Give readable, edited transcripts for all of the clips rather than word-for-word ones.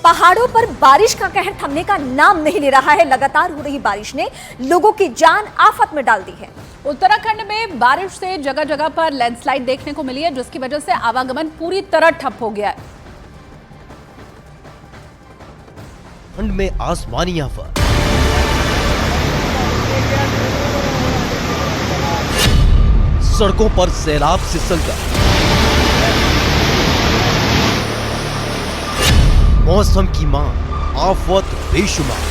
पहाड़ों पर बारिश का कहर थमने का नाम नहीं ले रहा है। लगातार हो रही बारिश ने लोगों की जान आफत में डाल दी है। उत्तराखंड में बारिश से जगह जगह पर लैंडस्लाइड देखने को मिली है, जिसकी वजह से आवागमन पूरी तरह ठप हो गया है। ठंड में आसमानी आफत, सड़कों पर सैलाब से संकट, मौसम की मांग आफत बेशुमार।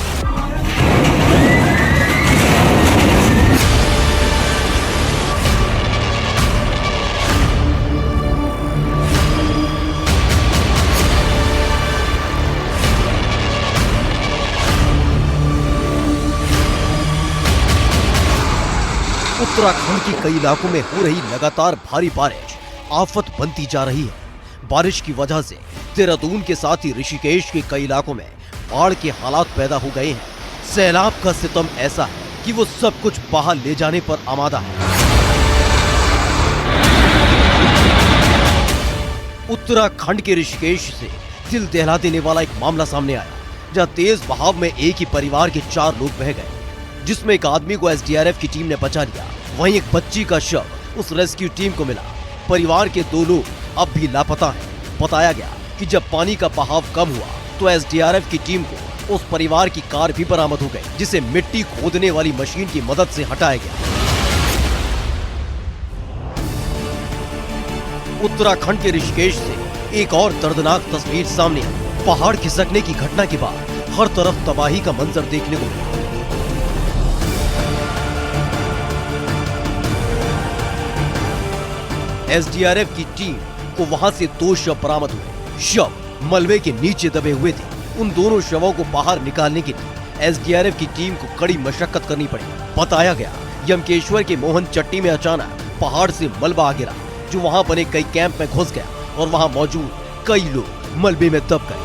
उत्तराखंड के कई इलाकों में हो रही लगातार भारी बारिश आफत बनती जा रही है। बारिश की वजह से देहरादून के साथ ही ऋषिकेश के कई इलाकों में बाढ़ के हालात पैदा हो गए हैं। सैलाब का सितम ऐसा है कि वो सब कुछ बहा ले जाने पर आमादा है। उत्तराखंड के ऋषिकेश से दिल दहला देने वाला एक मामला सामने आया, जहां तेज बहाव में एक ही परिवार के 4 लोग बह गए, जिसमें एक आदमी को एसडीआरएफ की टीम ने बचा लिया। वहीं एक बच्ची का शव उस रेस्क्यू टीम को मिला। परिवार के 2 लोग अब भी लापता हैं। बताया गया कि जब पानी का बहाव कम हुआ तो एसडीआरएफ की टीम को उस परिवार की कार भी बरामद हो गई, जिसे मिट्टी खोदने वाली मशीन की मदद से हटाया गया। उत्तराखंड के ऋषिकेश से एक और दर्दनाक तस्वीर सामने आई। पहाड़ खिसकने की घटना के बाद हर तरफ तबाही का मंजर देखने को मिला। एसडीआरएफ की टीम को वहां से 2 शव बरामद हुए। शव मलबे के नीचे दबे हुए थे। उन दोनों शवों को बाहर निकालने के लिए एसडीआरएफ की टीम को कड़ी मशक्कत करनी पड़ी। बताया गया यमकेश्वर के मोहन चट्टी में अचानक पहाड़ से मलबा आ गिरा, जो वहां बने कई कैंप में घुस गया और वहां मौजूद कई लोग मलबे में दब गए।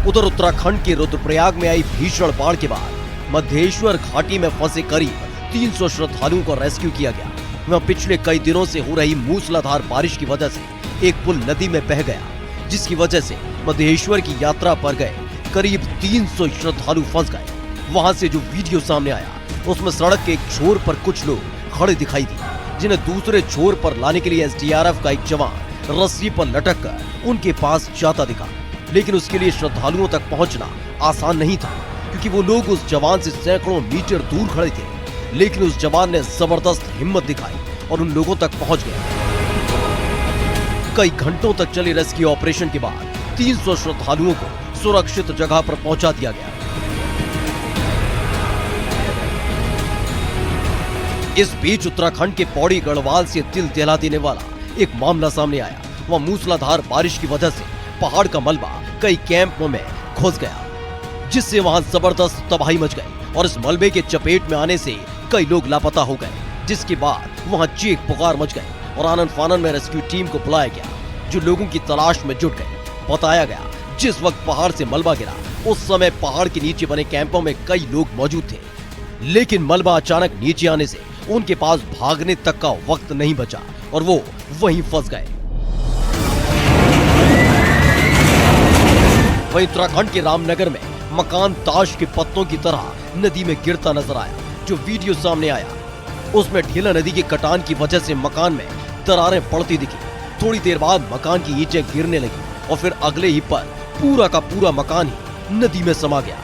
उधर उत्तराखंड के रुद्रप्रयाग में आई भीषण बाढ़ के बाद मध्येश्वर घाटी में फंसे करीब 300 श्रद्धालुओं को रेस्क्यू किया गया। वहाँ पिछले कई दिनों से हो रही मूसलाधार बारिश की वजह से एक पुल नदी में बह गया, जिसकी वजह से मध्येश्वर की यात्रा पर गए करीब 300 श्रद्धालु फंस गए। वहां से जो वीडियो सामने आया, उसमें सड़क के एक छोर पर कुछ लोग खड़े दिखाई दिए, जिन्हें दूसरे छोर पर लाने के लिए एसडीआरएफ का एक जवान रस्सी पर लटक कर उनके पास जाता दिखा। लेकिन उसके लिए श्रद्धालुओं तक पहुंचना आसान नहीं था, क्योंकि वो लोग उस जवान से सैकड़ों मीटर दूर खड़े थे। लेकिन उस जवान ने जबरदस्त हिम्मत दिखाई और उन लोगों तक पहुंच गया। कई घंटों तक चले रेस्क्यू ऑपरेशन के बाद 300 श्रद्धालुओं को सुरक्षित जगह पर पहुंचा दिया गया। इस बीच उत्तराखंड के पौड़ी गढ़वाल से दिल दहला देने वाला एक मामला सामने आया। वह मूसलाधार बारिश की वजह से पहाड़ का मलबा कई कैंपों में घुस गया, जिससे वहां जबरदस्त तबाही मच गई और इस मलबे के चपेट में आने से कई लोग लापता हो गए, जिसके बाद वहां चीख पुकार मच गई और आनन फानन में रेस्क्यू टीम को बुलाया गया, जो लोगों की तलाश में जुट गए। बताया गया जिस वक्त पहाड़ से मलबा गिरा, उस समय पहाड़ के नीचे बने कैंपों में कई लोग मौजूद थे, लेकिन मलबा अचानक नीचे आने से उनके पास भागने तक का वक्त नहीं बचा और वो वहीं फंस गए। वहीं उत्तराखंड के रामनगर में मकान ताश के पत्तों की तरह नदी में गिरता नजर आया। जो वीडियो सामने आया, उसमें ढीला नदी के कटान की वजह से मकान में दरारें पड़ती दिखी। थोड़ी देर बाद मकान की ईंटें गिरने लगी और फिर अगले ही पल पूरा का पूरा मकान ही नदी में समा गया।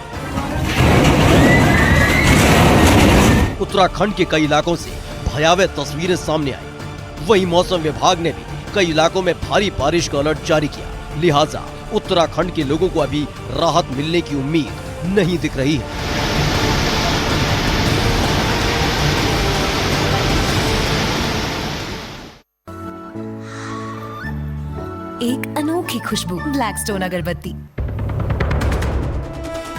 उत्तराखंड के कई इलाकों से भयावह तस्वीरें सामने आई। वहीं मौसम विभाग ने भी कई इलाकों में भारी बारिश का अलर्ट जारी किया। लिहाजा उत्तराखंड के लोगों को अभी राहत मिलने की उम्मीद नहीं दिख रही है। एक अनोखी खुशबू ब्लैकस्टोन अगरबत्ती।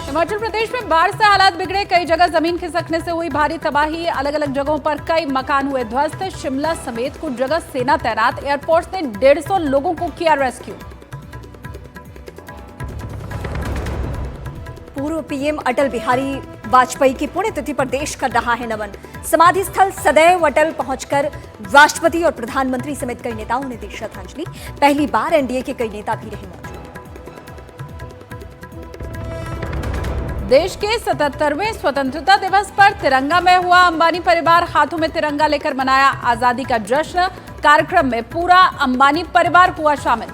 हिमाचल प्रदेश में बाढ़ से हालात बिगड़े। कई जगह जमीन खिसकने से हुई भारी तबाही। अलग अलग जगहों पर कई मकान हुए ध्वस्त। शिमला समेत कुछ जगह सेना तैनात। एयरपोर्ट ने 150 लोगों को किया रेस्क्यू। पूर्व पीएम अटल बिहारी वाजपेयी की पुण्यतिथि पर देश कर रहा है नमन। समाधि स्थल सदैव अटल पहुंचकर राष्ट्रपति और प्रधानमंत्री समेत कई नेताओं ने दी श्रद्धांजलि। पहली बार एनडीए के कई नेता भी रहे मौजूद। देश के 77वें स्वतंत्रता दिवस पर तिरंगा में हुआ अंबानी परिवार हाथों में तिरंगा लेकर मनाया आजादी का जश्न। कार्यक्रम में पूरा अंबानी परिवार हुआ शामिल।